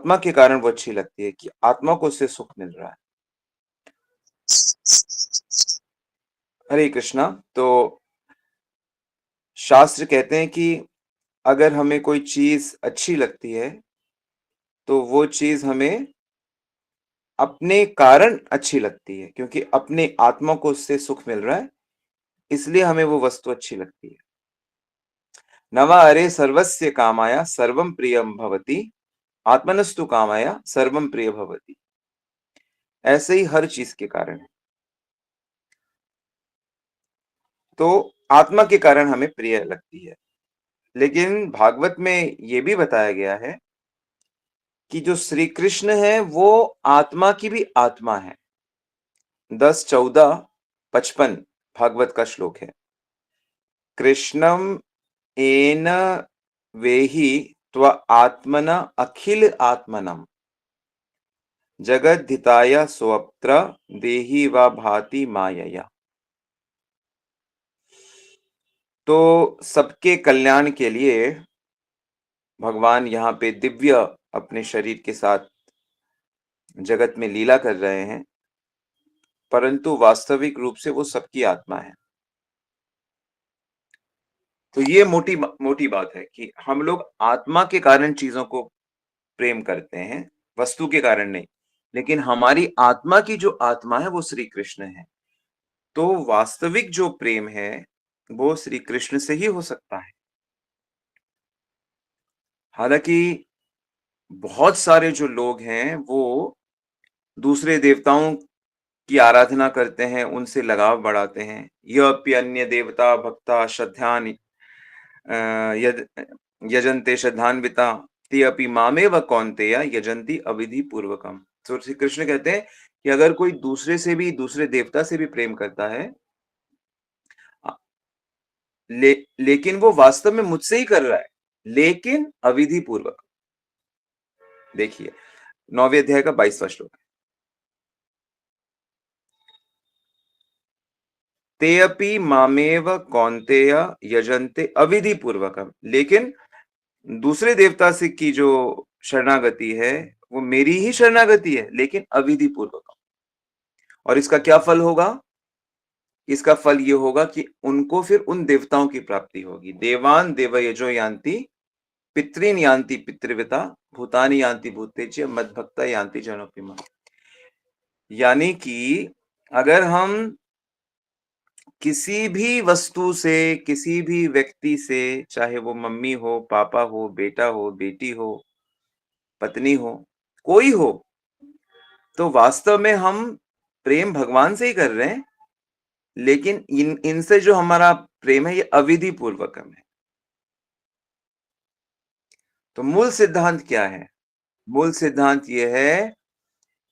आत्मा के कारण वो अच्छी लगती है कि आत्मा को उससे सुख मिल रहा है। हरे कृष्णा। तो शास्त्र कहते हैं कि अगर हमें कोई चीज अच्छी लगती है तो वो चीज हमें अपने कारण अच्छी लगती है, क्योंकि अपने आत्मा को उससे सुख मिल रहा है, इसलिए हमें वो वस्तु अच्छी लगती है। नवा अरे सर्वस्य कामाया सर्वम प्रियम भवति, आत्मनस्तु कामाया सर्वम प्रिय भवति। ऐसे ही हर चीज के कारण है। तो आत्मा के कारण हमें प्रिय लगती है। लेकिन भागवत में ये भी बताया गया है कि जो श्री कृष्ण है वो आत्मा की भी आत्मा है। 10, 14, 55 भागवत का श्लोक है। कृष्णम एन वेहि त्व आत्मना अखिल आत्मनम जगद्धिताय स्वत्र देहि वा भाति मायया। तो सबके कल्याण के लिए भगवान यहाँ पे दिव्य अपने शरीर के साथ जगत में लीला कर रहे हैं, परंतु वास्तविक रूप से वो सबकी आत्मा है। तो ये मोटी मोटी बात है कि हम लोग आत्मा के कारण चीजों को प्रेम करते हैं, वस्तु के कारण नहीं। लेकिन हमारी आत्मा की जो आत्मा है वो श्री कृष्ण है। तो वास्तविक जो प्रेम है वो श्री कृष्ण से ही हो सकता है। हालांकि बहुत सारे जो लोग हैं वो दूसरे देवताओं की आराधना करते हैं, उनसे लगाव बढ़ाते हैं। यप्यन्य देवता भक्ता श्रद्धान यद यजन्ते श्रद्धान्विता ते अपि मामेव कौन्तेय यजन्ति अविधि पूर्वकम। तो श्री कृष्ण कहते हैं कि अगर कोई दूसरे से भी, दूसरे देवता से भी प्रेम करता है, लेकिन वो वास्तव में मुझसे ही कर रहा है, लेकिन अविधि पूर्वक। देखिए 9वें अध्याय का 22वां श्लोक। ते अपि मामेव कौन्तेय यजन्ते अविधि पूर्वकम। लेकिन दूसरे देवता से की जो शरणागति है वो मेरी ही शरणागति है, लेकिन अविधि पूर्वक। और इसका क्या फल होगा? इसका फल ये होगा कि उनको फिर उन देवताओं की प्राप्ति होगी। देवान देवयजो यान्ति, पितॄन यान्ति पितृव्यता, भूतानि यान्ति भूतेज्य, मद्भक्ता यान्ति जनोपिमा। यानी कि अगर हम किसी भी वस्तु से, किसी भी व्यक्ति से, चाहे वो मम्मी हो, पापा हो, बेटा हो, बेटी हो, पत्नी हो, कोई हो, तो वास्तव में हम प्रेम भगवान से ही कर रहे हैं, लेकिन इनसे जो हमारा प्रेम है ये अविधि पूर्वकम है। तो मूल सिद्धांत क्या है? मूल सिद्धांत यह है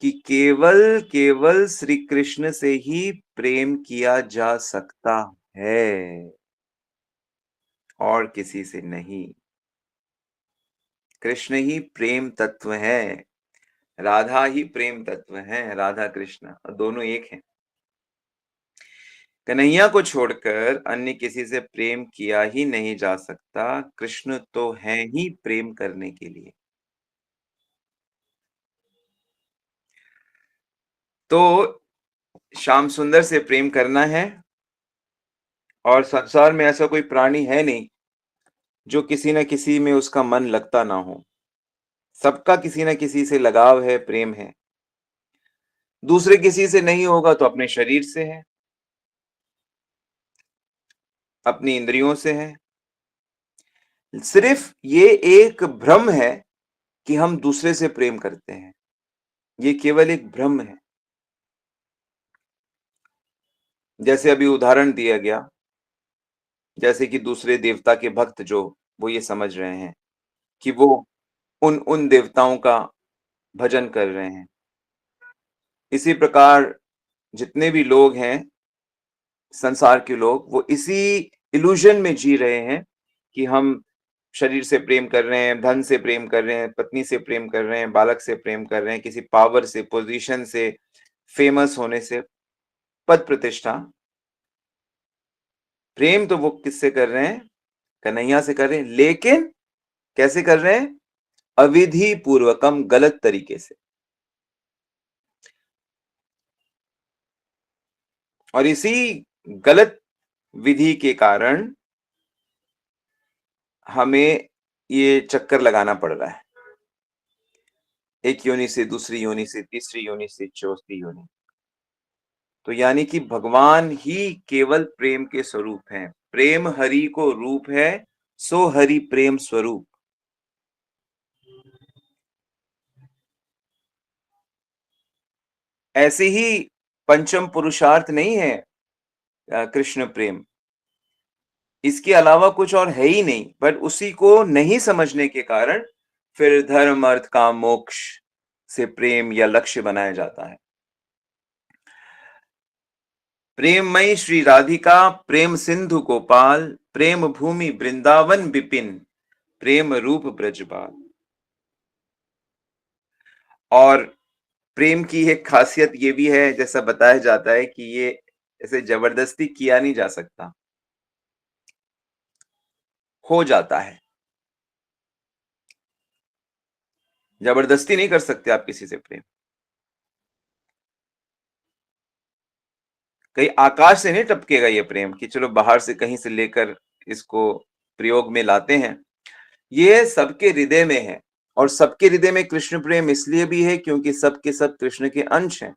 कि केवल केवल श्री कृष्ण से ही प्रेम किया जा सकता है, और किसी से नहीं। कृष्ण ही प्रेम तत्व है, राधा ही प्रेम तत्व है। राधा कृष्ण दोनों एक हैं। कन्हैया को छोड़कर अन्य किसी से प्रेम किया ही नहीं जा सकता। कृष्ण तो है ही प्रेम करने के लिए। तो श्याम सुंदर से प्रेम करना है, और संसार में ऐसा कोई प्राणी है नहीं जो किसी न किसी में उसका मन लगता ना हो। सबका किसी न किसी से लगाव है, प्रेम है। दूसरे किसी से नहीं होगा तो अपने शरीर से है, अपनी इंद्रियों से है। सिर्फ ये एक भ्रम है कि हम दूसरे से प्रेम करते हैं, ये केवल एक भ्रम है। जैसे अभी उदाहरण दिया गया, जैसे कि दूसरे देवता के भक्त जो वो ये समझ रहे हैं कि वो उन उन देवताओं का भजन कर रहे हैं। इसी प्रकार जितने भी लोग हैं, संसार के लोग, वो इसी इल्यूजन में जी रहे हैं कि हम शरीर से प्रेम कर रहे हैं, धन से प्रेम कर रहे हैं, पत्नी से प्रेम कर रहे हैं, बालक से प्रेम कर रहे हैं, किसी पावर से, पोजीशन से, फेमस होने से, पद प्रतिष्ठा। प्रेम तो वो किससे कर रहे हैं? कन्हैया से कर रहे हैं। लेकिन कैसे कर रहे हैं? अविधि पूर्वकम, गलत तरीके से। और इसी गलत विधि के कारण हमें ये चक्कर लगाना पड़ रहा है। एक योनि से दूसरी योनि से तीसरी योनि से चौथी योनि। तो यानी कि भगवान ही केवल प्रेम के स्वरूप हैं। प्रेम हरि को रूप है, सो हरि प्रेम स्वरूप। ऐसे ही पंचम पुरुषार्थ नहीं है कृष्ण प्रेम। इसके अलावा कुछ और है ही नहीं, बट उसी को नहीं समझने के कारण फिर धर्म अर्थ काम मोक्ष से प्रेम या लक्ष्य बनाया जाता है। प्रेममयी श्री राधिका, प्रेम सिंधु गोपाल, प्रेम भूमि वृंदावन विपिन, प्रेम रूप ब्रजबाल। और प्रेम की एक खासियत ये भी है, जैसा बताया जाता है कि ये ऐसे जबरदस्ती किया नहीं जा सकता, हो जाता है। जबरदस्ती नहीं कर सकते आप किसी से प्रेम। कहीं आकाश से नहीं टपकेगा ये प्रेम कि चलो बाहर से कहीं से लेकर इसको प्रयोग में लाते हैं। ये सबके हृदय में है। और सबके हृदय में कृष्ण प्रेम इसलिए भी है क्योंकि सब के सब कृष्ण के अंश हैं।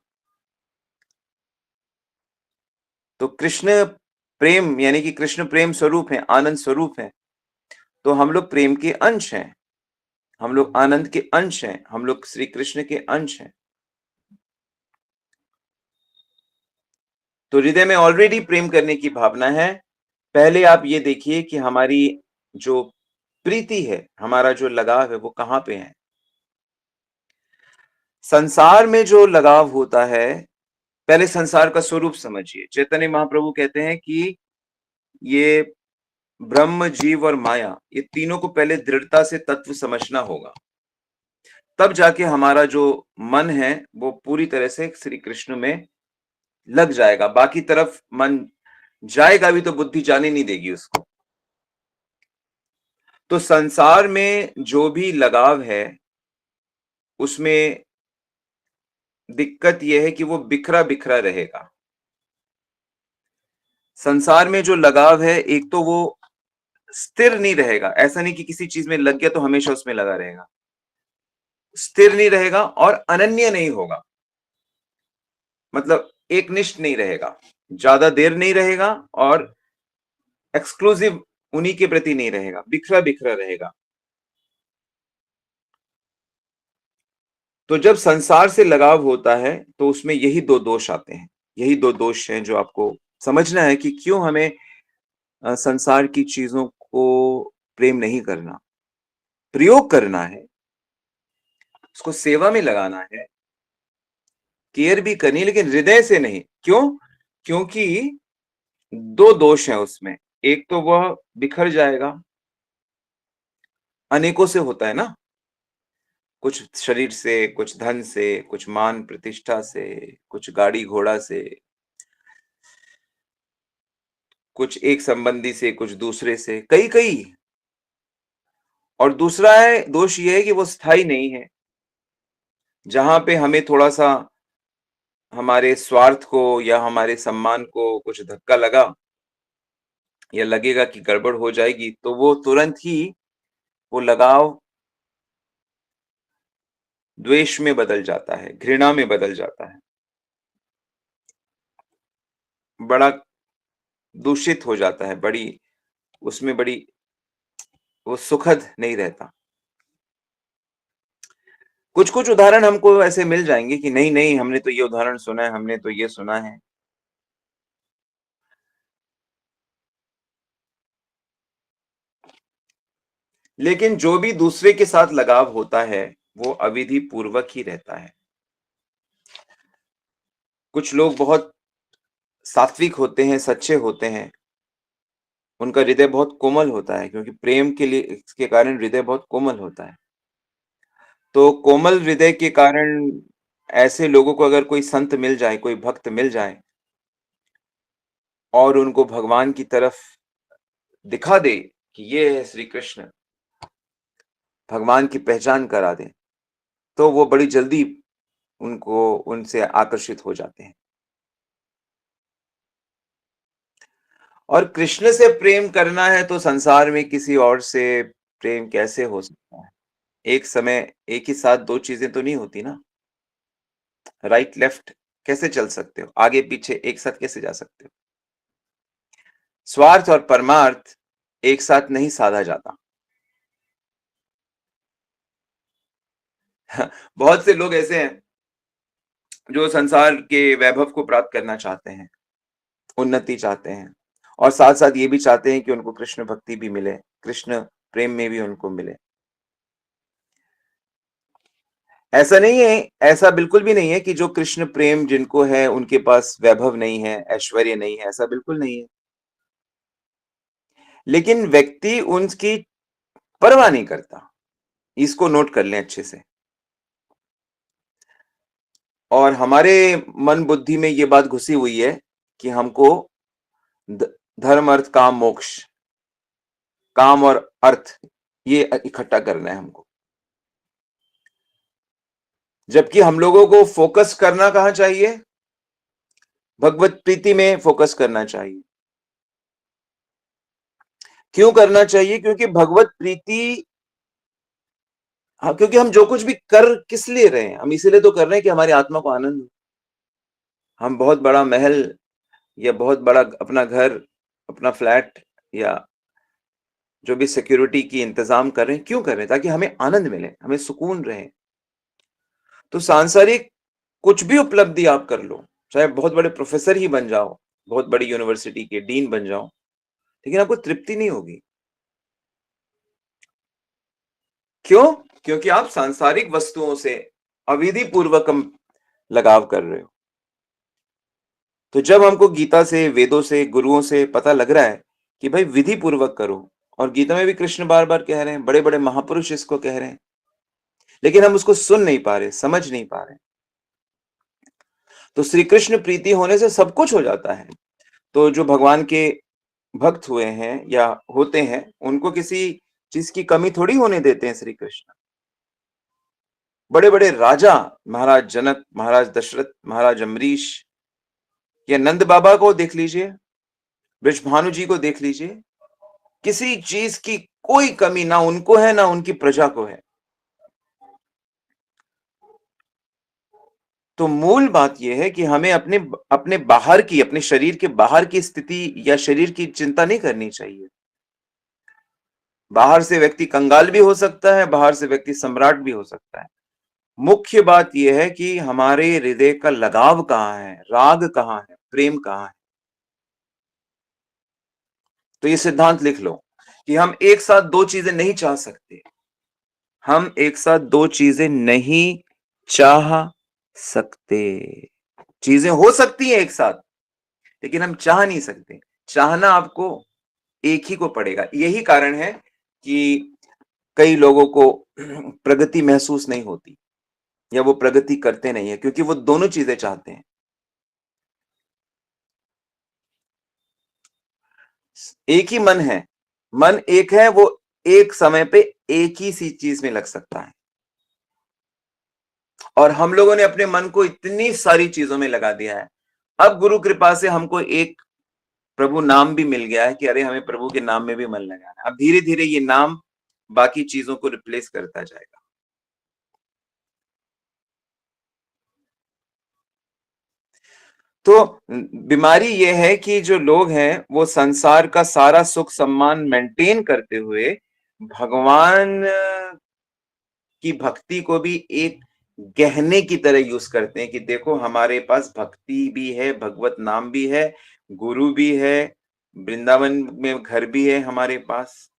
तो कृष्ण प्रेम यानी कि कृष्ण प्रेम स्वरूप है, आनंद स्वरूप है। तो हम लोग प्रेम के अंश हैं, हम लोग आनंद के अंश हैं, हम लोग श्री कृष्ण के अंश हैं। तो हृदय में ऑलरेडी प्रेम करने की भावना है। पहले आप ये देखिए कि हमारी जो प्रीति है, हमारा जो लगाव है, वो कहाँ पे है। संसार में जो लगाव होता है, पहले संसार का स्वरूप समझिए। चैतन्य महाप्रभु कहते हैं कि ये ब्रह्म, जीव और माया, ये तीनों को पहले दृढ़ता से तत्व समझना होगा। तब जाके हमारा जो मन है वो पूरी तरह से श्री कृष्ण में लग जाएगा। बाकी तरफ मन जाएगा भी तो बुद्धि जाने नहीं देगी उसको। तो संसार में जो भी लगाव है उसमें दिक्कत यह है कि वो बिखरा बिखरा रहेगा। संसार में जो लगाव है, एक तो वो स्थिर नहीं रहेगा। ऐसा नहीं कि किसी चीज में लग गया तो हमेशा उसमें लगा रहेगा। स्थिर नहीं रहेगा और अनन्य नहीं होगा। मतलब एकनिष्ठ नहीं रहेगा, ज्यादा देर नहीं रहेगा और एक्सक्लूसिव उन्हीं के प्रति नहीं रहेगा, बिखरा बिखरा रहेगा। तो जब संसार से लगाव होता है तो उसमें यही दो दोष आते हैं। यही दो दोष हैं जो आपको समझना है कि क्यों हमें संसार की चीजों को प्रेम नहीं करना, प्रयोग करना है, उसको सेवा में लगाना है, केयर भी करनी है, लेकिन हृदय से नहीं। क्यों? क्योंकि दो दोष हैं उसमें। एक तो वह बिखर जाएगा, अनेकों से होता है ना, कुछ शरीर से, कुछ धन से, कुछ मान प्रतिष्ठा से, कुछ गाड़ी घोड़ा से, कुछ एक संबंधी से, कुछ दूसरे से, कई कई। और दूसरा है दोष ये है कि वो स्थायी नहीं है। जहां पे हमें थोड़ा सा हमारे स्वार्थ को या हमारे सम्मान को कुछ धक्का लगा या लगेगा कि गड़बड़ हो जाएगी, तो वो तुरंत ही वो लगाव द्वेष में बदल जाता है, घृणा में बदल जाता है, बड़ा दूषित हो जाता है, बड़ी उसमें बड़ी वो सुखद नहीं रहता। कुछ कुछ उदाहरण हमको ऐसे मिल जाएंगे कि नहीं नहीं, हमने तो ये उदाहरण सुना है, हमने तो ये सुना है। लेकिन जो भी दूसरे के साथ लगाव होता है वो अविधि पूर्वक ही रहता है। कुछ लोग बहुत सात्विक होते हैं, सच्चे होते हैं, उनका हृदय बहुत कोमल होता है, क्योंकि प्रेम के लिए इसके कारण हृदय बहुत कोमल होता है। तो कोमल हृदय के कारण ऐसे लोगों को अगर कोई संत मिल जाए, कोई भक्त मिल जाए और उनको भगवान की तरफ दिखा दे कि ये है श्री कृष्ण, भगवान की पहचान करा दें, तो वो बड़ी जल्दी उनको उनसे आकर्षित हो जाते हैं। और कृष्ण से प्रेम करना है तो संसार में किसी और से प्रेम कैसे हो सकता है? एक समय एक ही साथ 2 चीज़ें तो नहीं होती ना। राइट लेफ्ट कैसे चल सकते हो? आगे-पीछे एक साथ कैसे जा सकते हो? स्वार्थ और परमार्थ एक साथ नहीं साधा जाता। बहुत से लोग ऐसे हैं जो संसार के वैभव को प्राप्त करना चाहते हैं, उन्नति चाहते हैं और साथ-साथ ये भी चाहते हैं कि उनको कृष्ण भक्ति भी मिले, कृष्ण प्रेम में भी उनको मिले। ऐसा नहीं है, ऐसा बिल्कुल भी नहीं है कि जो कृष्ण प्रेम जिनको है उनके पास वैभव नहीं है, ऐश्वर्य नहीं है, ऐसा बिल्कुल नहीं है। लेकिन व्यक्ति उनकी परवाह नहीं करता। इसको नोट कर लें अच्छे से। और हमारे मन बुद्धि में ये बात घुसी हुई है कि हमको ध धर्म, अर्थ, काम, मोक्ष, काम और अर्थ ये इकट्ठा करना है हमको। जबकि हम लोगों को फ़ोकस करना कहाँ चाहिए? भगवत प्रीति में फ़ोकस करना चाहिए। क्यों करना चाहिए? क्योंकि भगवत प्रीति हाँ, क्योंकि हम जो कुछ भी कर किस लिए रहे हैं? हम इसीलिए तो कर रहे हैं कि हमारी आत्मा को आनंद हो। हम बहुत बड़ा महल या बहुत बड़ा अपना घर, अपना फ्लैट या जो भी सिक्योरिटी की इंतज़ाम कर रहे हैं, क्यों कर रहे हैं? ताकि हमें आनंद मिले, हमें सुकून रहे। तो सांसारिक कुछ भी उपलब्धि आप कर लो, चाहे बहुत बड़े प्रोफ़ेसर ही बन जाओ, बहुत बड़ी यूनिवर्सिटी के डीन बन जाओ, लेकिन आपको तृप्ति नहीं होगी। क्यों? क्योंकि आप सांसारिक वस्तुओं से अविधि पूर्वक लगाव कर रहे हो। तो जब हमको गीता से, वेदों से, गुरुओं से पता लग रहा है कि भाई विधि पूर्वक करो और गीता में भी कृष्ण बार-बार कह रहे हैं, बड़े-बड़े महापुरुष इसको कह रहे हैं, लेकिन हम उसको सुन नहीं पा रहे, समझ नहीं पा रहे। तो श्री कृष्ण प्रीति होने से सब कुछ हो जाता है। तो जो भगवान के भक्त हुए हैं या होते हैं, उनको किसी चीज़ की कमी थोड़ी होने देते हैं श्री कृष्ण। बड़े-बड़े राजा, महाराज जनक, महाराज दशरथ, महाराज अम्बरीश या नंद बाबा को देख लीजिए, बृषभानु जी को देख लीजिए, किसी चीज़ की कोई कमी ना उनको है, ना उनकी प्रजा को है। तो मूल बात ये है कि हमें अपने अपने बाहर की, अपने शरीर के बाहर की स्थिति या शरीर की चिंता नहीं करनी चाहिए। बाहर से व्यक्ति कंगाल भी हो सकता है, बाहर से व्यक्ति सम्राट भी हो सकता है। मुख्य बात ये है कि हमारे हृदय का लगाव कहाँ है, राग कहाँ है, प्रेम कहाँ है। तो ये सिद्धांत लिख लो कि हम एक साथ 2 चीज़ें नहीं चाह सकते। हम एक साथ 2 चीज़ें नहीं चाह सकते। चीज़ें हो सकती हैं एक साथ, लेकिन हम चाह नहीं सकते। चाहना आपको एक ही को पड़ेगा। यही कारण है कि कई लोगों को प्रगति महसूस नहीं होती या वो प्रगति करते नहीं हैं क्योंकि वो दोनों चीज़ें चाहते हैं। एक ही मन है, मन एक है, वो एक समय पे एक ही सी चीज़ में लग सकता है। और हम लोगों ने अपने मन को इतनी सारी चीज़ों में लगा दिया है। अब गुरु कृपा से हमको एक प्रभु नाम भी मिल गया है कि अरे हमें प्रभु के नाम में भी मन लगाना है। अब धीरे-धीरे ये नाम बाकी चीज़ों को रिप्लेस करता जाएगा। तो बीमारी ये है कि जो लोग हैं, वो संसार का सारा सुख-सम्मान मेंटेन करते हुए, भगवान की भक्ति को भी एक गहने की तरह यूज़ करते हैं कि देखो हमारे पास भक्ति भी है, भगवत नाम भी है, गुरु भी है, वृंदावन में घर भी है हमारे पास।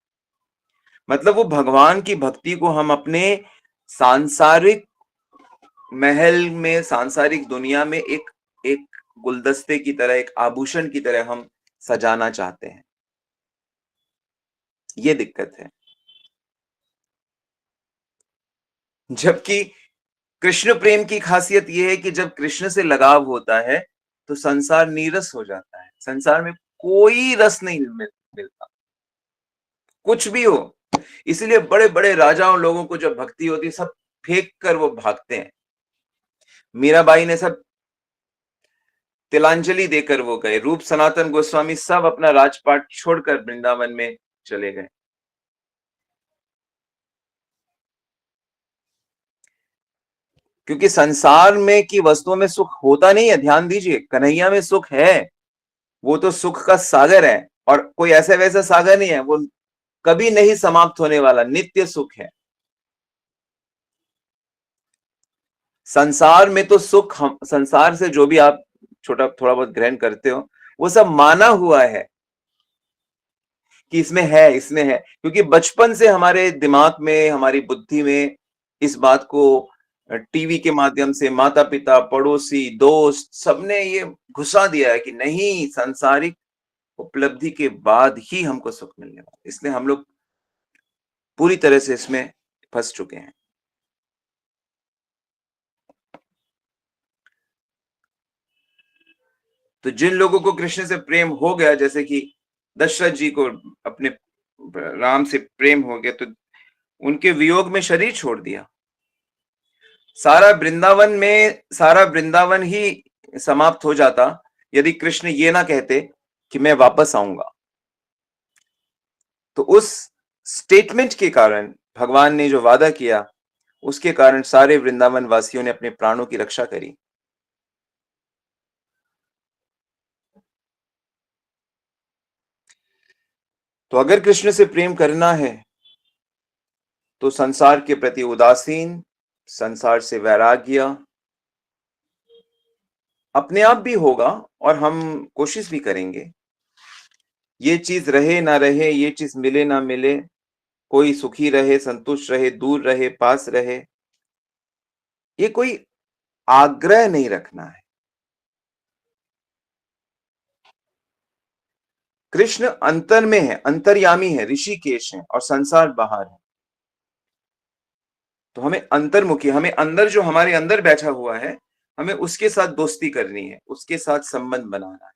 मतलब वो भगवान की भक्ति को हम अपने सांसारिक महल में, सांसारिक दुनिया में एक एक गुलदस्ते की तरह, एक आभूषण की तरह हम सजाना चाहते हैं। ये दिक्कत है। जबकि कृष्ण प्रेम की खासियत ये है कि जब कृष्ण से लगाव होता है, तो संसार नीरस हो जाता है। संसार में कोई रस नहीं मिलता। कुछ भी हो, इसीलिए बड़े-बड़े राजाओं लोगों को जब भक्ति होती है, सब फेंक कर वो भागते हैं। मीराबाई ने सब तिलांजलि देकर वो गए। रूप सनातन गोस्वामी सब अपना राजपाट छोड़कर वृंदावन में चले गए। क्योंकि संसार में की वस्तुओं में सुख होता नहीं है, ध्यान दीजिए, कन्हैया में सुख है। वो तो सुख का सागर है, और कोई ऐसे वैसा सागर नहीं है, वो कभी नहीं समाप्त होने वाला नित्य सुख है। संसार में तो सुख, हम संसार से जो भी आप छोटा थोड़ा बहुत ग्रहण करते हो, वो सब माना हुआ है कि इसमें है, क्योंकि बचपन से हमारे दिमाग में, हमारी बुद्धि में इस बात को टीवी के माध्यम से माता पिता, पड़ोसी, दोस्त सबने ये घुसा दिया है कि नहीं, सांसारिक उपलब्धि के बाद ही हमको सुख मिलने वाला है। इसलिए हम लोग पूरी तरह से इसमें फंस चुके हैं। तो जिन लोगों को कृष्ण से प्रेम हो गया, जैसे कि दशरथ जी को अपने राम से प्रेम हो गया, तो उनके वियोग में शरीर छोड़ दिया। सारा वृंदावन ही समाप्त हो जाता यदि कृष्ण ये ना कहते कि मैं वापस आऊंगा। तो उस स्टेटमेंट के कारण, भगवान ने जो वादा किया, उसके कारण सारे वृंदावन वासियों ने अपने प्राणों की रक्षा करी। तो अगर कृष्ण से प्रेम करना है तो संसार के प्रति उदासीन, संसार से वैराग्य अपने आप भी होगा, और हम कोशिश भी करेंगे। ये चीज रहे ना रहे, ये चीज मिले ना मिले, कोई सुखी रहे, संतुष्ट रहे, दूर रहे, पास रहे, ये कोई आग्रह नहीं रखना है। कृष्ण अंतर में है, अंतर्यामी है, ऋषिकेश है, और संसार बाहर है। तो हमें अंतर्मुखी, हमें अंदर, जो हमारे अंदर बैठा हुआ है, हमें उसके साथ दोस्ती करनी है, उसके साथ संबंध बनाना है।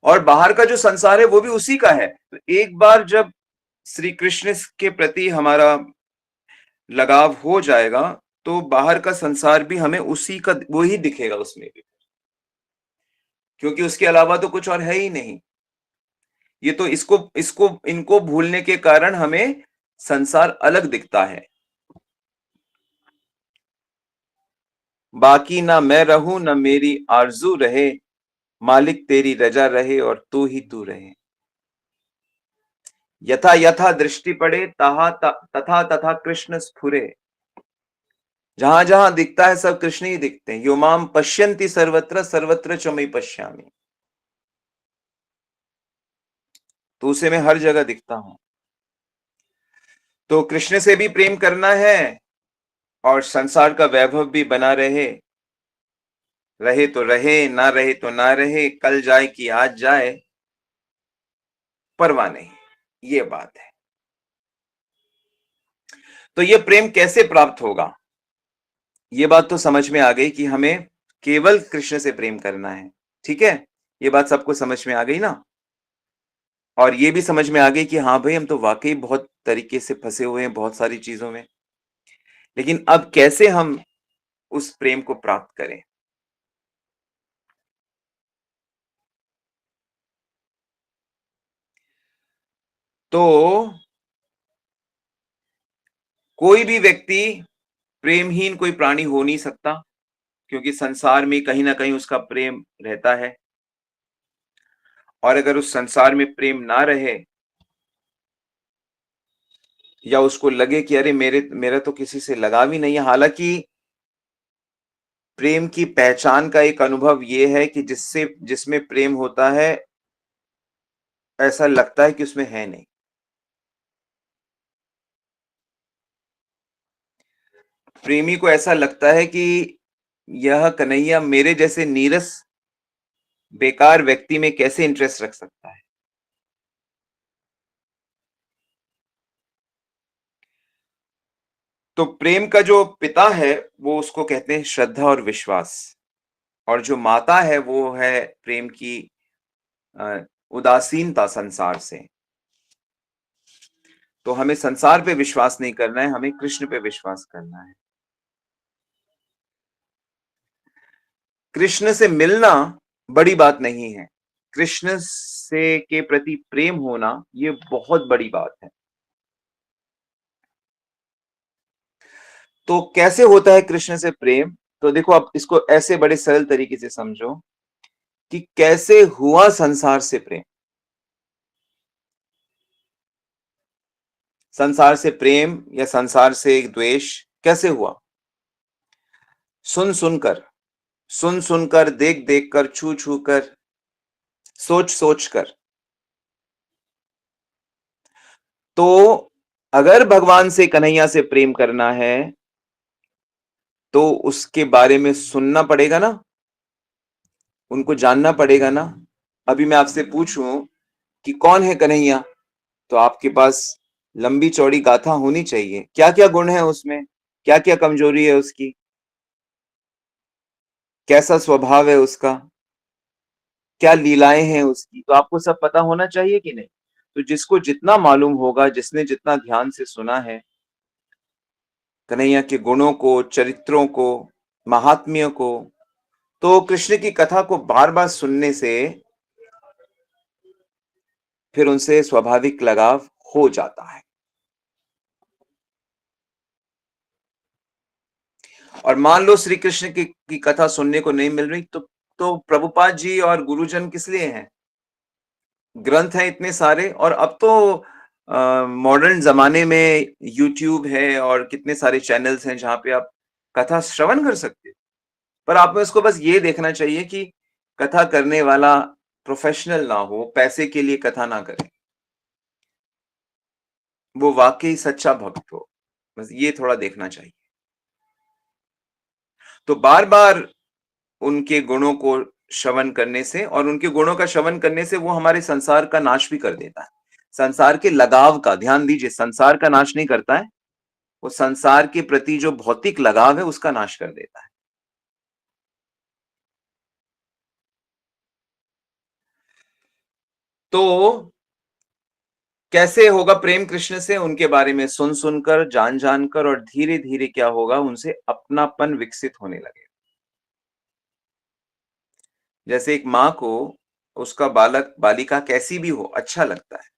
और बाहर का जो संसार है वो भी उसी का है। तो एक बार जब श्री कृष्ण के प्रति हमारा लगाव हो जाएगा, तो बाहर का संसार भी हमें उसी का वो ही दिखेगा उसमें भी, क्योंकि उसके अलावा तो कुछ और है ही नहीं। ये तो इसको इसको इनको भूलने के कारण हमें संसार अलग दिखता है। बाकी ना मैं रहूं, ना मेरी आरजू रहे, मालिक तेरी रजा रहे और तू ही तू रहे। यथा यथा दृष्टि पड़े तथा तथा कृष्ण स्फुरे। जहां जहां दिखता है सब कृष्ण ही दिखते हैं। यो माम पश्यन्ति सर्वत्र सर्वत्र च मयि पश्यामि। तो उसे मैं हर जगह दिखता हूं। तो कृष्ण से भी प्रेम करना है, और संसार का वैभव भी बना रहे, रहे तो रहे, ना रहे तो ना रहे, कल जाए कि आज जाए, परवाह नहीं, ये बात है। तो ये प्रेम कैसे प्राप्त होगा? ये बात तो समझ में आ गई कि हमें केवल कृष्ण से प्रेम करना है। ठीक है, ये बात सबको समझ में आ गई ना? और ये भी समझ में आ गई कि हाँ भाई, हम तो वाकई बहुत तरीके से फंसे हुए हैं बहुत सारी चीजों में। लेकिन अब कैसे हम उस प्रेम को प्राप्त करें? तो कोई भी व्यक्ति प्रेमहीन कोई प्राणी हो नहीं सकता, क्योंकि संसार में कहीं ना कहीं उसका प्रेम रहता है। और अगर उस संसार में प्रेम ना रहे, या उसको लगे कि अरे मेरा तो किसी से लगाव ही नहीं है, हालांकि प्रेम की पहचान का एक अनुभव ये है कि जिसमें प्रेम होता है, ऐसा लगता है कि उसमें है नहीं। प्रेमी को ऐसा लगता है कि यह कन्हैया मेरे जैसे नीरस बेकार व्यक्ति में कैसे इंटरेस्ट रख सकता है। तो प्रेम का जो पिता है, वो उसको कहते हैं श्रद्धा और विश्वास, और जो माता है वो है प्रेम की उदासीनता संसार से। तो हमें संसार पे विश्वास नहीं करना है, हमें कृष्ण पे विश्वास करना है। कृष्ण से मिलना बड़ी बात नहीं है, कृष्ण से के प्रति प्रेम होना ये बहुत बड़ी बात है। तो कैसे होता है कृष्ण से प्रेम? तो देखो, आप इसको ऐसे बड़े सरल तरीके से समझो कि कैसे हुआ संसार से प्रेम। संसार से प्रेम या संसार से द्वेष कैसे हुआ? सुन सुनकर, सुन सुनकर, देख देख कर, छू छू कर, सोच सोच कर। तो अगर भगवान से, कन्हैया से प्रेम करना है तो उसके बारे में सुनना पड़ेगा ना, उनको जानना पड़ेगा ना। अभी मैं आपसे पूछूं कि कौन है कन्हैया, तो आपके पास लंबी चौड़ी गाथा होनी चाहिए, क्या क्या गुण है उसमें, क्या क्या कमजोरी है उसकी, कैसा स्वभाव है उसका, क्या लीलाएं हैं उसकी, तो आपको सब पता होना चाहिए कि नहीं? तो जिसको जितना मालूम होगा, जिसने जितना ध्यान से सुना है कन्हैया के गुणों को, चरित्रों को, महात्म्य को, तो कृष्ण की कथा को बार बार सुनने से फिर उनसे स्वाभाविक लगाव हो जाता है। और मान लो श्री कृष्ण की कथा सुनने को नहीं मिल रही, तो प्रभुपाद जी और गुरुजन किस लिए हैं? ग्रंथ हैं इतने सारे, और अब तो मॉडर्न जमाने में यूट्यूब है और कितने सारे चैनल्स हैं जहां पे आप कथा श्रवण कर सकते हैं। पर आप में उसको बस ये देखना चाहिए कि कथा करने वाला प्रोफेशनल ना हो, पैसे के लिए कथा ना करे, वो वाकई सच्चा भक्त हो, बस ये थोड़ा देखना चाहिए। तो बार बार उनके गुणों को श्रवण करने से, और उनके गुणों का श्रवण करने से वो हमारे संसार का नाश भी कर देता है। संसार के लगाव का ध्यान दीजिए, संसार का नाश नहीं करता है, वो संसार के प्रति जो भौतिक लगाव है उसका नाश कर देता है। तो कैसे होगा प्रेम कृष्ण से? उनके बारे में सुन सुनकर, जान जानकर, और धीरे धीरे क्या होगा, उनसे अपनापन विकसित होने लगे। जैसे एक माँ को उसका बालक बालिका कैसी भी हो अच्छा लगता है।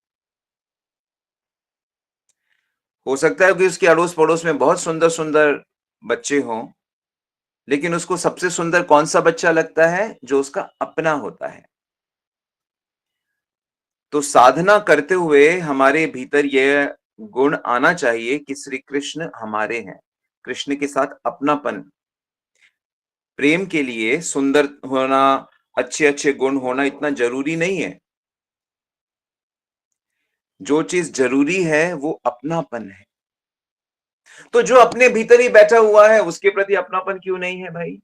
हो सकता है कि उसके अड़ोस पड़ोस में बहुत सुंदर सुंदर बच्चे हों, लेकिन उसको सबसे सुंदर कौन सा बच्चा लगता है? जो उसका अपना होता है। तो साधना करते हुए हमारे भीतर यह गुण आना चाहिए कि श्री कृष्ण हमारे हैं। कृष्ण के साथ अपनापन, प्रेम के लिए सुंदर होना, अच्छे अच्छे गुण होना इतना जरूरी नहीं है। जो चीज जरूरी है वो अपनापन है। तो जो अपने भीतर ही बैठा हुआ है उसके प्रति अपनापन क्यों नहीं है भाई?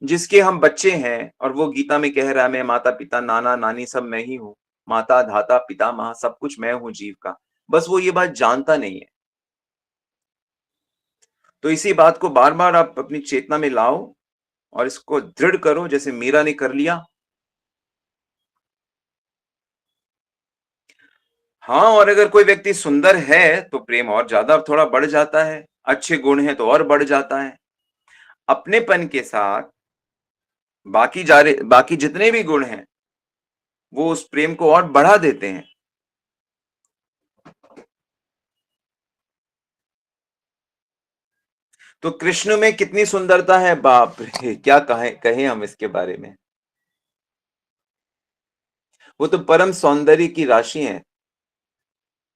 जिसके हम बच्चे हैं और वो गीता में कह रहा है, मैं माता पिता नाना नानी सब मैं ही हूं, माता धाता पिता मां सब कुछ मैं हूं जीव का, बस वो ये बात जानता नहीं है। तो इसी बात को बार बार आप अपनी चेतना में लाओ और इसको दृढ़ करो, जैसे मीरा ने कर लिया। हाँ, और अगर कोई व्यक्ति सुंदर है तो प्रेम और ज्यादा थोड़ा बढ़ जाता है, अच्छे गुण हैं तो और बढ़ जाता है। अपनेपन के साथ बाकी जितने भी गुण हैं वो उस प्रेम को और बढ़ा देते हैं। तो कृष्ण में कितनी सुंदरता है, बाप रे, क्या कहें हम इसके बारे में। वो तो परम सौंदर्य की राशि है,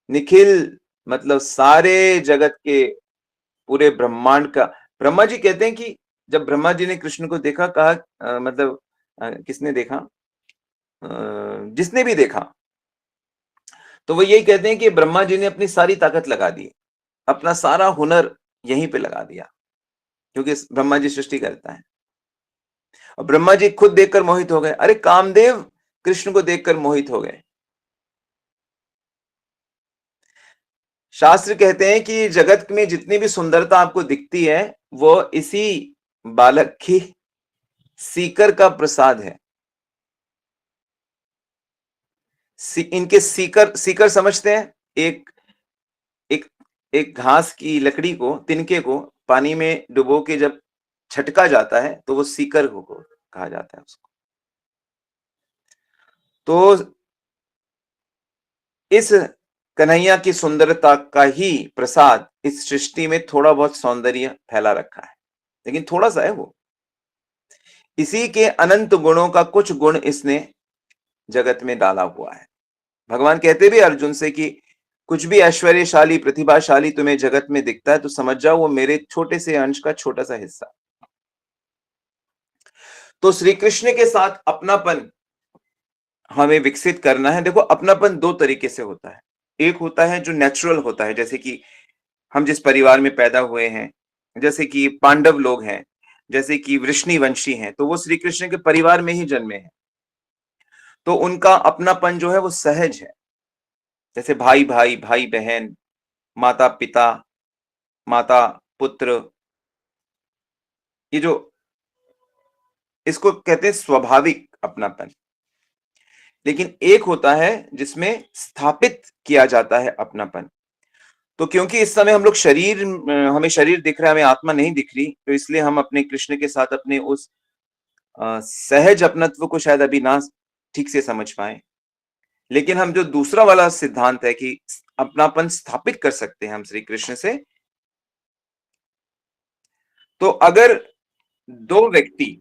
निखिल, मतलब सारे जगत के, पूरे ब्रह्मांड का। ब्रह्मा जी कहते हैं कि जब ब्रह्मा जी ने कृष्ण को देखा, कहा मतलब किसने देखा, जिसने भी देखा, तो वो यही कहते हैं कि ब्रह्मा जी ने अपनी सारी ताकत लगा दी, अपना सारा हुनर यहीं पे लगा दिया, क्योंकि ब्रह्मा जी सृष्टि करता है। और ब्रह्मा जी खुद देखकर मोहित हो गए, अरे कामदेव कृष्ण को देखकर मोहित हो गए। शास्त्र कहते हैं कि जगत में जितनी भी सुंदरता आपको दिखती है वो इसी बालक की सीकर का प्रसाद है। इनके सीकर सीकर समझते हैं? एक एक एक घास की लकड़ी को, तिनके को पानी में डुबो के जब छटका जाता है तो वो सीकर को कहा जाता है उसको। तो इस कन्हैया की सुंदरता का ही प्रसाद इस सृष्टि में थोड़ा बहुत सौंदर्य फैला रखा है, लेकिन थोड़ा सा है वो। इसी के अनंत गुणों का कुछ गुण इसने जगत में डाला हुआ है। भगवान कहते भी अर्जुन से कि कुछ भी ऐश्वर्यशाली प्रतिभाशाली तुम्हें जगत में दिखता है तो समझ जाओ वो मेरे छोटे से अंश का छोटा सा हिस्सा। तो श्री कृष्ण के साथ अपनापन हमें विकसित करना है। देखो, अपनापन दो तरीके से होता है। एक होता है जो नेचुरल होता है, जैसे कि हम जिस परिवार में पैदा हुए हैं, जैसे कि पांडव लोग हैं, जैसे कि वृष्णिवंशी हैं, तो वो श्री कृष्ण के परिवार में ही जन्मे हैं, तो उनका अपनापन जो है वो सहज है। जैसे भाई भाई, भाई बहन, माता पिता, माता पुत्र, ये जो इसको कहते हैं स्वाभाविक अपनापन। लेकिन एक होता है जिसमें स्थापित किया जाता है अपनापन। तो क्योंकि इस समय हम लोग हमें शरीर दिख रहा है, हमें आत्मा नहीं दिख रही, तो इसलिए हम अपने कृष्ण के साथ अपने उस सहज अपनत्व को शायद अभी ना ठीक से समझ पाए। लेकिन हम जो दूसरा वाला सिद्धांत है कि अपनापन स्थापित कर सकते हैं हम श्री कृष्ण से, तो अगर दो व्यक्ति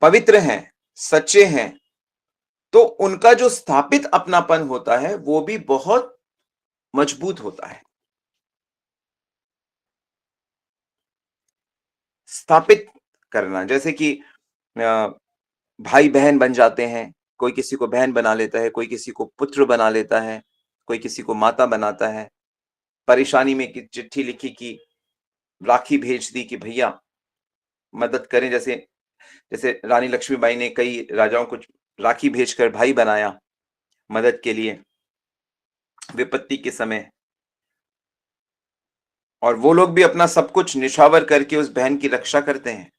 पवित्र हैं, सच्चे हैं, तो उनका जो स्थापित अपनापन होता है वो भी बहुत मजबूत होता है। स्थापित करना, जैसे कि भाई बहन बन जाते हैं, कोई किसी को बहन बना लेता है, कोई किसी को पुत्र बना लेता है, कोई किसी को माता बनाता है। परेशानी में कि चिट्ठी लिखी कि राखी भेज दी कि भैया मदद करें, जैसे जैसे रानी लक्ष्मीबाई ने कई राजाओं को राखी भेजकर भाई बनाया मदद के लिए विपत्ति के समय, और वो लोग भी अपना सब कुछ निछावर करके उस बहन की रक्षा करते हैं।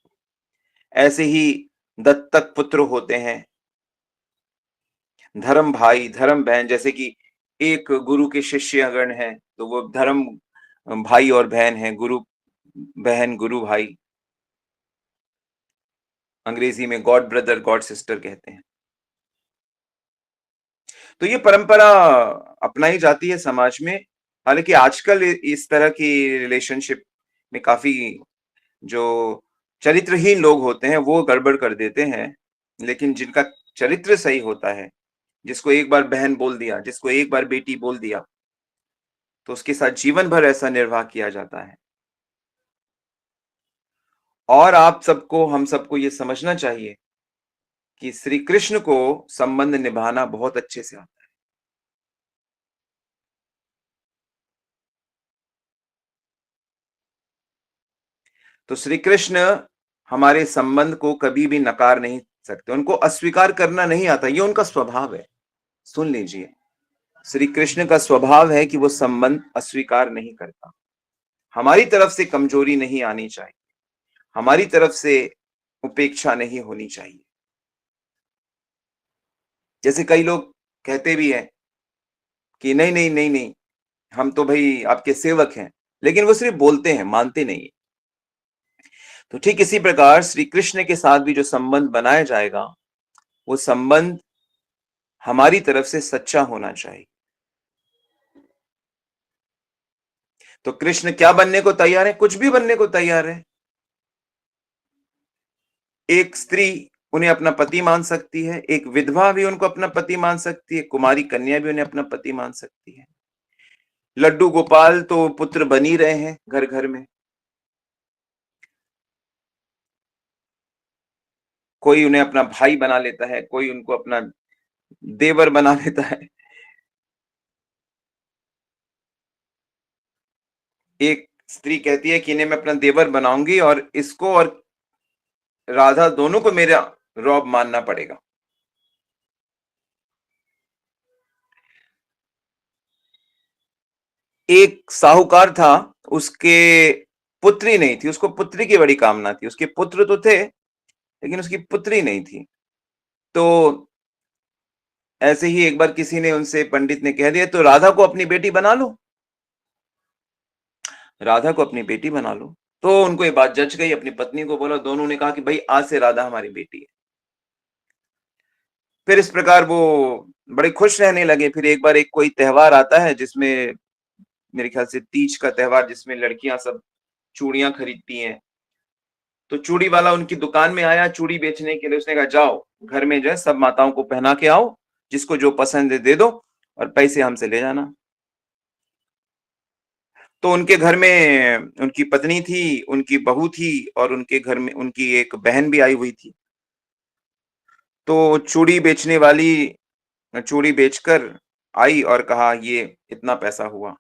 ऐसे ही दत्तक पुत्र होते हैं, धर्म भाई धर्म बहन, जैसे कि एक गुरु के शिष्यगण हैं तो वो धर्म भाई और बहन है, गुरु बहन गुरु भाई, अंग्रेजी में गॉड ब्रदर गॉड सिस्टर कहते हैं। तो ये परंपरा अपनाई जाती है समाज में। हालांकि आजकल इस तरह की रिलेशनशिप में काफी जो चरित्रहीन लोग होते हैं वो गड़बड़ कर देते हैं, लेकिन जिनका चरित्र सही होता है, जिसको एक बार बहन बोल दिया, जिसको एक बार बेटी बोल दिया, तो उसके साथ जीवन भर ऐसा निर्वाह किया जाता है। और आप सबको, हम सबको ये समझना चाहिए कि श्री कृष्ण को संबंध निभाना बहुत अच्छे से आता है। तो श्री कृष्ण हमारे संबंध को कभी भी नकार नहीं सकते, उनको अस्वीकार करना नहीं आता, ये उनका स्वभाव है। सुन लीजिए, श्री कृष्ण का स्वभाव है कि वो संबंध अस्वीकार नहीं करता। हमारी तरफ से कमजोरी नहीं आनी चाहिए, हमारी तरफ से उपेक्षा नहीं होनी चाहिए। जैसे कई लोग कहते भी हैं कि नहीं नहीं नहीं नहीं, हम तो भाई आपके सेवक हैं, लेकिन वो सिर्फ बोलते हैं, मानते नहीं। तो ठीक इसी प्रकार श्री कृष्ण के साथ भी जो संबंध बनाया जाएगा, वो संबंध हमारी तरफ से सच्चा होना चाहिए। तो कृष्ण क्या बनने को तैयार है? कुछ भी बनने को तैयार है। एक स्त्री उन्हें अपना पति मान सकती है, एक विधवा भी उनको अपना पति मान सकती है, कुमारी कन्या भी उन्हें अपना पति मान सकती है। लड्डू गोपाल तो पुत्र बन ही रहे हैं घर घर में। कोई उन्हें अपना भाई बना लेता है, कोई उनको अपना देवर बना लेता है। एक स्त्री कहती है कि इन्हें मैं अपना देवर बनाऊंगी और इसको और राधा दोनों को मेरा रौब मानना पड़ेगा। एक साहूकार था, उसके पुत्री नहीं थी, उसको पुत्री की बड़ी कामना थी। उसके पुत्र तो थे लेकिन उसकी पुत्री नहीं थी। तो ऐसे ही एक बार किसी ने उनसे पंडित ने कह दिया तो राधा को अपनी बेटी बना लो, राधा को अपनी बेटी बना लो। तो उनको ये बात जच गई, अपनी पत्नी को बोला, दोनों ने कहा कि भाई आज से राधा हमारी बेटी है। फिर इस प्रकार वो बड़े खुश रहने लगे। फिर एक बार एक कोई त्योहार आता है जिसमें मेरे ख्याल से तीज का त्योहार, जिसमें लड़कियां सब चूड़ियां खरीदती हैं। तो चूड़ी वाला उनकी दुकान में आया चूड़ी बेचने के लिए। उसने कहा जाओ घर में जो है सब माताओं को पहना के आओ, जिसको जो पसंद है दे दो और पैसे हमसे ले जाना। तो उनके घर में उनकी पत्नी थी, उनकी बहू थी और उनके घर में उनकी एक बहन भी आई हुई थी। तो चूड़ी बेचने वाली चूड़ी बेचकर आई और कहा ये इतना पैसा हुआ।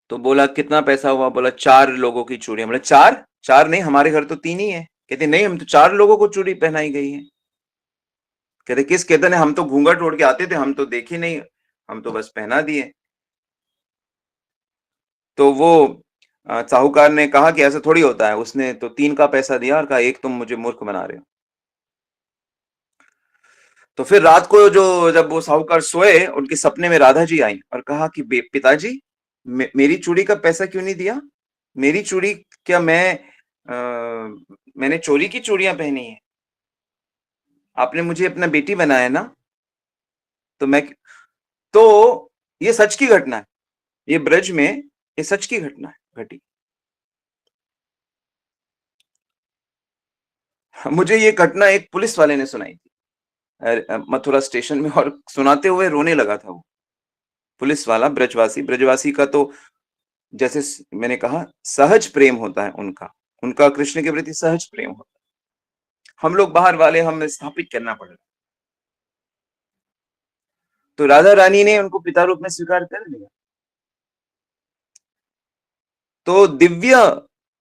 तो बोला कितना पैसा हुआ? बोला 4 लोगों की चूड़ियां। बोले 4? 4 नहीं, हमारे घर तो 3 ही है। कहते नहीं, हम तो 4 लोगों को चूड़ी पहनाई गई है। कहते किस? कहते नहीं, हम तो घूंघट ओढ़ के आते थे, हम तो देखे नहीं, हम तो बस पहना दिए। तो वो साहूकार ने कहा कि ऐसा थोड़ी होता है। उसने तो 3 का पैसा दिया और कहा एक तुम मुझे मूर्ख बना रहे हो। तो फिर रात को जो जब वो साहूकार सोए, उनके सपने में राधा जी आई और कहा कि पिताजी मेरी चूड़ी का पैसा क्यों नहीं दिया? मेरी चूड़ी क्या मैंने चोरी की चूड़ियां पहनी है? आपने मुझे अपना बेटी बनाया ना? तो मैं तो ये सच की घटना है। ये ब्रज में ये सच की घटना है घटी। मुझे ये घटना एक पुलिस वाले ने सुनाई थी मथुरा स्टेशन में, और सुनाते हुए रोने लगा था वो पुलिस वाला। ब्रजवासी ब्रजवासी का तो जैसे मैंने कहा सहज प्रेम होता है उनका, उनका कृष्ण के प्रति सहज प्रेम होता है। हम लोग बाहर वाले हमें स्थापित करना पड़ रहा है। तो राधा रानी ने उनको पिता रूप में स्वीकार कर लिया। तो दिव्य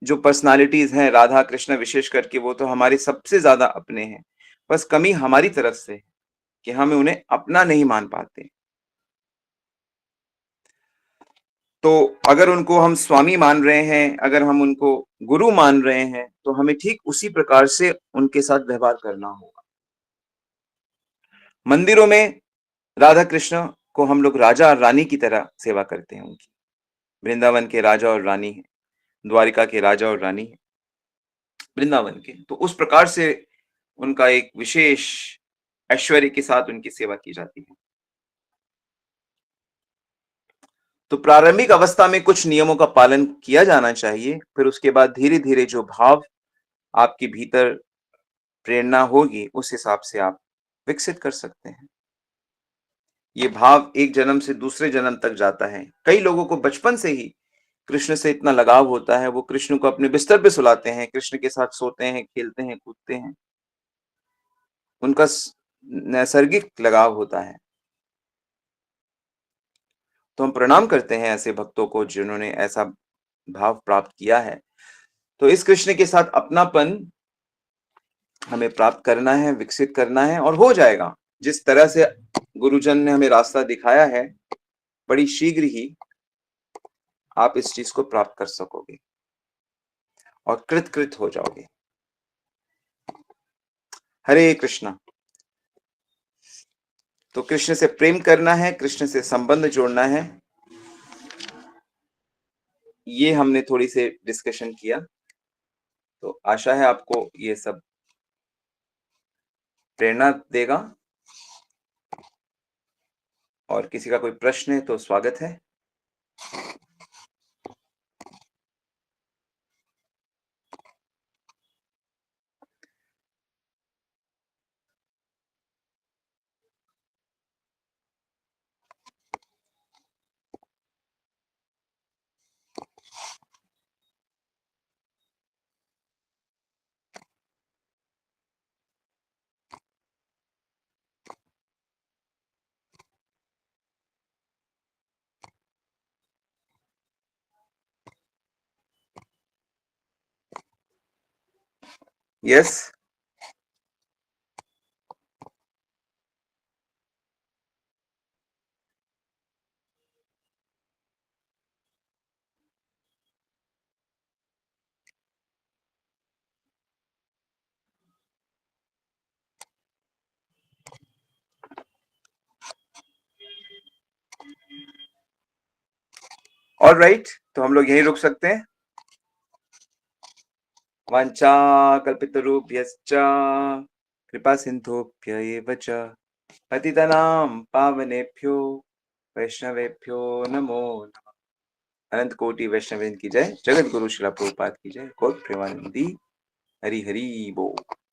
जो पर्सनालिटीज हैं राधा कृष्ण विशेष करके, वो तो हमारे सबसे ज्यादा अपने हैं। बस कमी हमारी तरफ से है कि हम उन्हें अपना नहीं मान पाते। तो अगर उनको हम स्वामी मान रहे हैं, अगर हम उनको गुरु मान रहे हैं, तो हमें ठीक उसी प्रकार से उनके साथ व्यवहार करना होगा। मंदिरों में राधा कृष्ण को हम लोग राजा और रानी की तरह सेवा करते हैं उनकी। वृंदावन के राजा और रानी है, द्वारिका के राजा और रानी है वृंदावन के। तो उस प्रकार से उनका एक विशेष ऐश्वर्य के साथ उनकी सेवा की जाती है। तो प्रारंभिक अवस्था में कुछ नियमों का पालन किया जाना चाहिए। फिर उसके बाद धीरे धीरे जो भाव आपके भीतर प्रेरणा होगी, उस हिसाब से आप विकसित कर सकते हैं। ये भाव एक जन्म से दूसरे जन्म तक जाता है। कई लोगों को बचपन से ही कृष्ण से इतना लगाव होता है, वो कृष्ण को अपने बिस्तर पे सुलाते हैं, कृष्ण के साथ सोते हैं, खेलते हैं, कूदते हैं। उनका नैसर्गिक लगाव होता है। तो हम प्रणाम करते हैं ऐसे भक्तों को जिन्होंने ऐसा भाव प्राप्त किया है। तो इस कृष्ण के साथ अपनापन हमें प्राप्त करना है, विकसित करना है, और हो जाएगा। जिस तरह से गुरुजन ने हमें रास्ता दिखाया है, बड़ी शीघ्र ही आप इस चीज को प्राप्त कर सकोगे और कृत कृत हो जाओगे। हरे कृष्णा। तो कृष्ण से प्रेम करना है, कृष्ण से संबंध जोड़ना है, ये हमने थोड़ी सी डिस्कशन किया। तो आशा है आपको ये सब प्रेरणा देगा। और किसी का कोई प्रश्न है तो स्वागत है। यस। ऑलराइट, तो हम लोग यहीं रुक सकते हैं। वाञ्छाकल्पितरुभ्यश्च कृपा सिन्धुभ्य एव च पतितनां पावनेभ्यो वैष्णवेभ्यो नमो नमः। अनंत कोटि वैष्णवेन की जय। जगत गुरु श्रील प्रभुपाद की जय। गौर प्रेमानंदी। हरि हरि बोल।